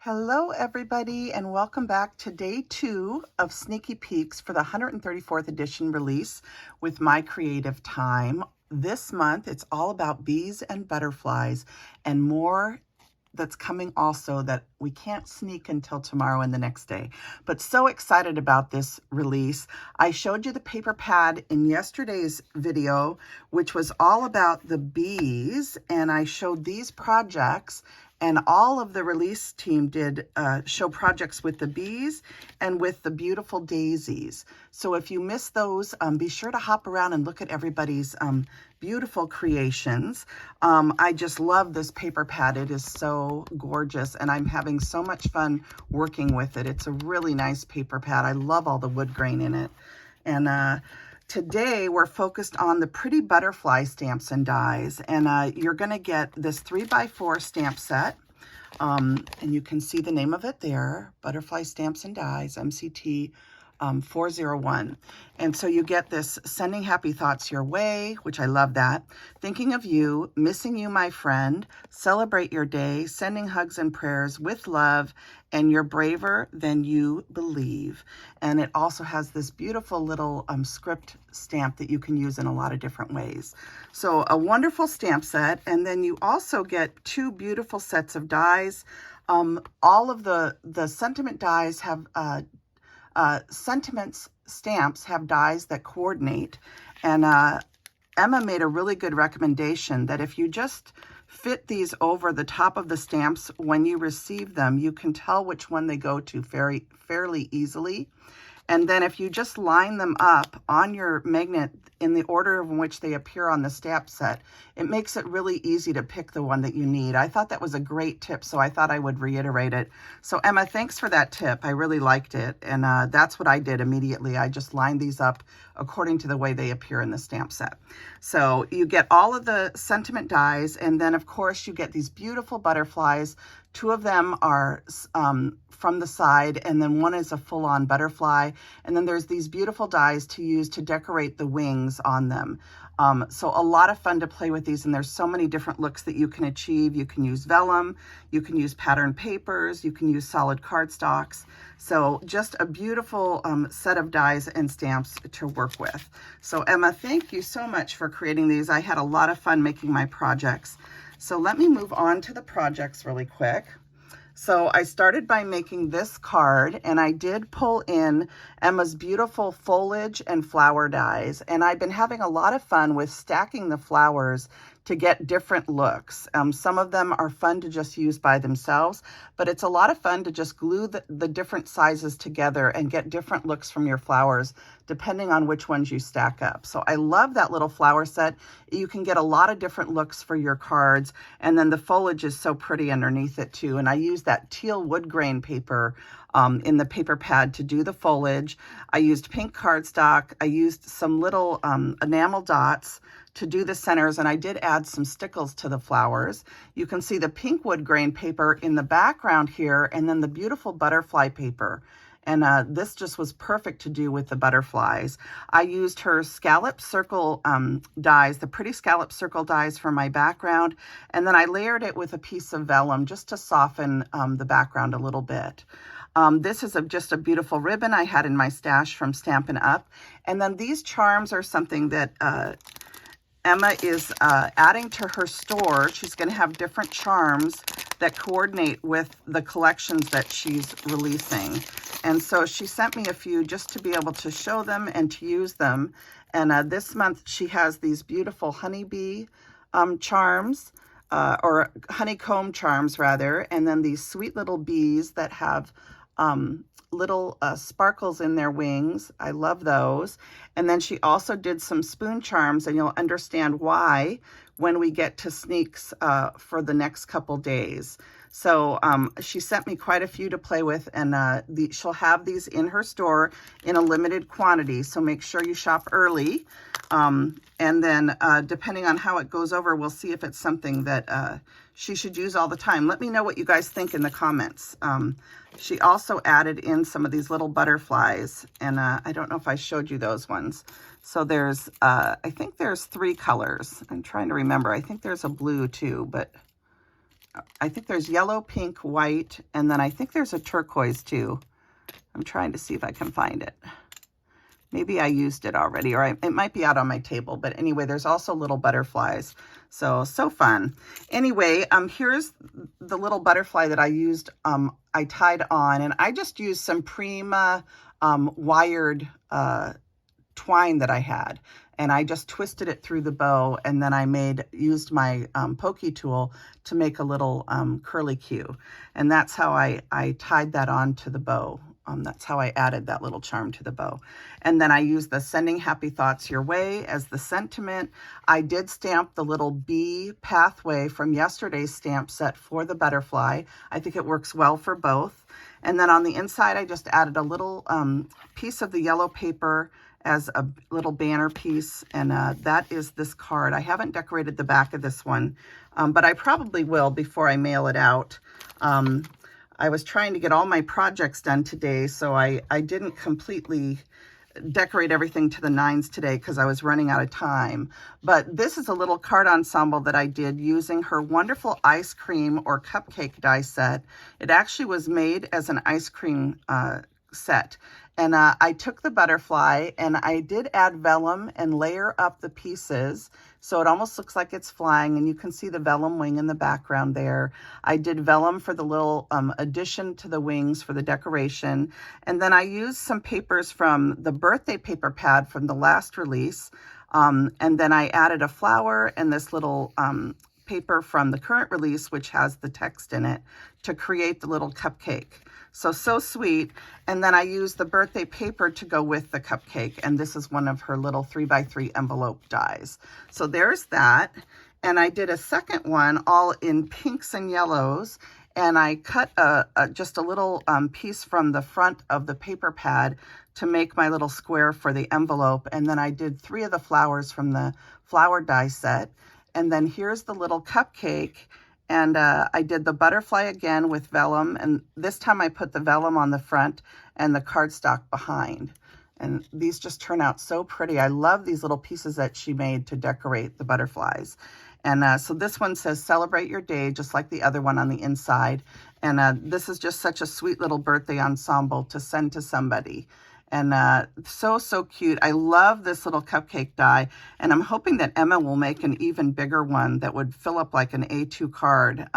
Hello everybody and welcome back to day 2 of Sneaky Peeks for the 134th edition release with My Creative Time. This month it's all about bees and butterflies and more that's coming also that we can't sneak until tomorrow and the next day. But so excited about this release. I showed you the paper pad in yesterday's video, which was all about the bees, and I showed these projects, and all of the release team did show projects with the bees and with the beautiful daisies. So if you missed those, be sure to hop around and look at everybody's beautiful creations. I just love this paper pad. It is so gorgeous, and I'm having so much fun working with it. It's a really nice paper pad. I love all the wood grain in it. And today we're focused on the pretty butterfly stamps and dies, and you're going to get this 3x4 stamp set, and you can see the name of it there, Butterfly Stamps and Dies, MCT 401. And so you get this Sending Happy Thoughts Your Way, which I love that, Thinking of You, Missing You My Friend, Celebrate Your Day, Sending Hugs and Prayers with Love, and You're Braver Than You Believe. And it also has this beautiful little script stamp that you can use in a lot of different ways. So a wonderful stamp set, and then you also get 2 beautiful sets of dies. All of the sentiment dies have sentiments stamps have dies that coordinate, and Emma made a really good recommendation that if you just fit these over the top of the stamps when you receive them, you can tell which one they go to fairly easily. And then if you just line them up on your magnet in the order in which they appear on the stamp set, it makes it really easy to pick the one that you need. I thought that was a great tip, so I thought I would reiterate it. So Emma, thanks for that tip. I really liked it. And that's what I did immediately. I just lined these up according to the way they appear in the stamp set. So you get all of the sentiment dies, and then of course you get these beautiful butterflies. 2 of them are from the side, and then one is a full-on butterfly. And then there's these beautiful dies to use to decorate the wings on them. So a lot of fun to play with these, and there's so many different looks that you can achieve. You can use vellum, you can use pattern papers, you can use solid cardstocks. So just a beautiful set of dies and stamps to work with. So Emma, thank you so much for creating these. I had a lot of fun making my projects. So let me move on to the projects really quick. So I started by making this card, and I did pull in Emma's beautiful foliage and flower dies, and I've been having a lot of fun with stacking the flowers to get different looks. Some of them are fun to just use by themselves, but it's a lot of fun to just glue the different sizes together and get different looks from your flowers depending on which ones you stack up. So I love that little flower set. You can get a lot of different looks for your cards, and then the foliage is so pretty underneath it too. And I use that teal wood grain paper in the paper pad to do the foliage. I used pink cardstock. I used some little enamel dots to do the centers, and I did add some stickles to the flowers. You can see the pink wood grain paper in the background here, and then the beautiful butterfly paper. And this just was perfect to do with the butterflies. I used her scallop circle dies, the pretty scallop circle dies for my background, and then I layered it with a piece of vellum just to soften the background a little bit. This is just a beautiful ribbon I had in my stash from Stampin' Up. And then these charms are something that Emma is adding to her store. She's going to have different charms that coordinate with the collections that she's releasing. And so she sent me a few just to be able to show them and to use them. And this month she has these beautiful honeybee charms, or honeycomb charms rather, and then these sweet little bees that have little sparkles in their wings. I love those. And then she also did some spoon charms, and you'll understand why when we get to sneaks for the next couple days. So she sent me quite a few to play with, and she'll have these in her store in a limited quantity. So make sure you shop early. And then depending on how it goes over, we'll see if it's something that she should use all the time. Let me know what you guys think in the comments. She also added in some of these little butterflies, and I don't know if I showed you those ones. So there's, I think there's 3 colors. I'm trying to remember. I think there's a blue too, but I think there's yellow, pink, white, and then I think there's a turquoise too. I'm trying to see if I can find it. Maybe I used it already, or it might be out on my table. But anyway, there's also little butterflies. So fun. Anyway, here's the little butterfly that I used. I tied on, and I just used some Prima wired twine that I had. And I just twisted it through the bow, and then I used my pokey tool to make a little curly Q. And that's how I tied that on to the bow. That's how I added that little charm to the bow. And then I used the Sending Happy Thoughts Your Way as the sentiment. I did stamp the little bee pathway from yesterday's stamp set for the butterfly. I think it works well for both. And then on the inside, I just added a little piece of the yellow paper as a little banner piece, and that is this card. I haven't decorated the back of this one, but I probably will before I mail it out. I was trying to get all my projects done today, so I didn't completely decorate everything to the nines today because I was running out of time. But this is a little card ensemble that I did using her wonderful ice cream or cupcake die set. It actually was made as an ice cream set. And I took the butterfly and I did add vellum and layer up the pieces. So it almost looks like it's flying, and you can see the vellum wing in the background there. I did vellum for the little addition to the wings for the decoration. And then I used some papers from the birthday paper pad from the last release. And then I added a flower and this little paper from the current release, which has the text in it, to create the little cupcake. So sweet. And then I used the birthday paper to go with the cupcake. And this is one of her little 3x3 envelope dies. So there's that. And I did a second one all in pinks and yellows. And I cut just a little piece from the front of the paper pad to make my little square for the envelope. And then I did 3 of the flowers from the flower die set. And then here's the little cupcake. And I did the butterfly again with vellum, and this time I put the vellum on the front and the cardstock behind. And these just turn out so pretty. I love these little pieces that she made to decorate the butterflies. And so this one says, celebrate your day, just like the other one on the inside. And this is just such a sweet little birthday ensemble to send to somebody. And so cute. I love this little cupcake die, and I'm hoping that Emma will make an even bigger one that would fill up like an A2 card,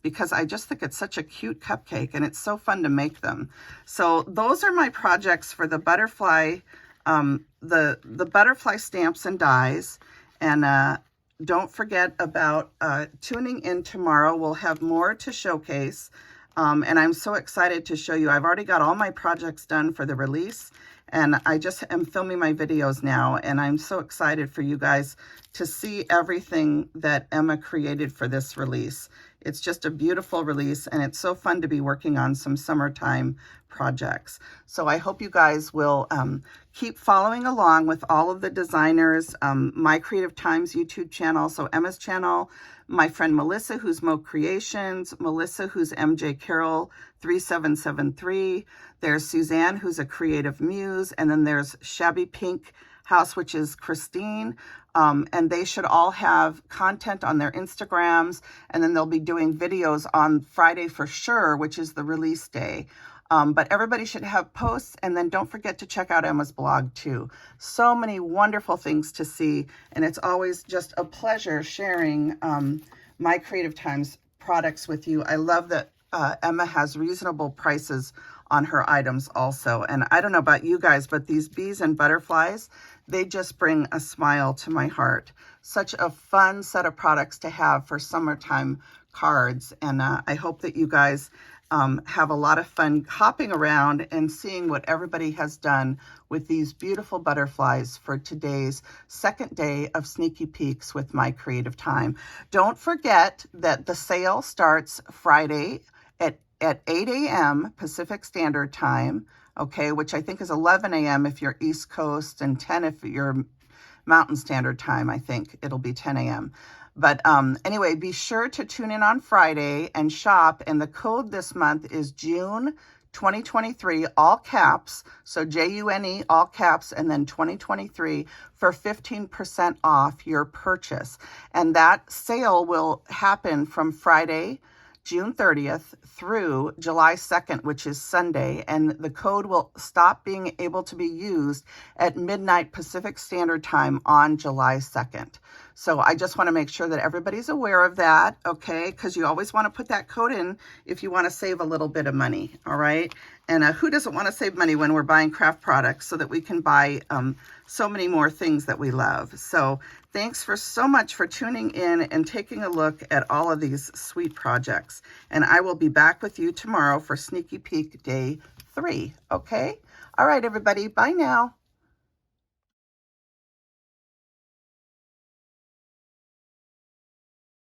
because I just think it's such a cute cupcake, and it's so fun to make them. So those are my projects for the butterfly, the butterfly stamps and dies. And don't forget about tuning in tomorrow. We'll have more to showcase. And I'm so excited to show you. I've already got all my projects done for the release, and I just am filming my videos now, and I'm so excited for you guys to see everything that Emma created for this release. It's just a beautiful release, and it's so fun to be working on some summertime projects. So I hope you guys will keep following along with all of the designers, My Creative Times YouTube channel, so Emma's channel, my friend Melissa, who's Mo Creations, Melissa, who's MJ Carroll 3773. There's Suzanne, who's a creative muse, and then there's Shabby Pink House, which is Christine. And they should all have content on their Instagrams, and then they'll be doing videos on Friday for sure, which is the release day. But everybody should have posts, and then don't forget to check out Emma's blog too. So many wonderful things to see, and it's always just a pleasure sharing My Creative Times products with you. I love that Emma has reasonable prices on her items also. And I don't know about you guys, but these bees and butterflies, they just bring a smile to my heart. Such a fun set of products to have for summertime cards. And I hope that you guys have a lot of fun hopping around and seeing what everybody has done with these beautiful butterflies for today's second day of Sneaky Peeks with My Creative Time. Don't forget that the sale starts Friday at 8 a.m. Pacific Standard Time, okay, which I think is 11 a.m. if you're East Coast and 10 if you're Mountain Standard Time. I think it'll be 10 a.m. But anyway, be sure to tune in on Friday and shop. And the code this month is June 2023, all caps, so JUNE, all caps, and then 2023 for 15% off your purchase. And that sale will happen from Friday, June 30th through July 2nd, which is Sunday, and the code will stop being able to be used at midnight Pacific Standard Time on July 2nd. So I just want to make sure that everybody's aware of that, okay? Because you always want to put that code in if you want to save a little bit of money, all right? And who doesn't want to save money when we're buying craft products so that we can buy so many more things that we love? So thanks so much for tuning in and taking a look at all of these sweet projects. And I will be back with you tomorrow for Sneaky Peek Day 3, okay? All right, everybody, bye now.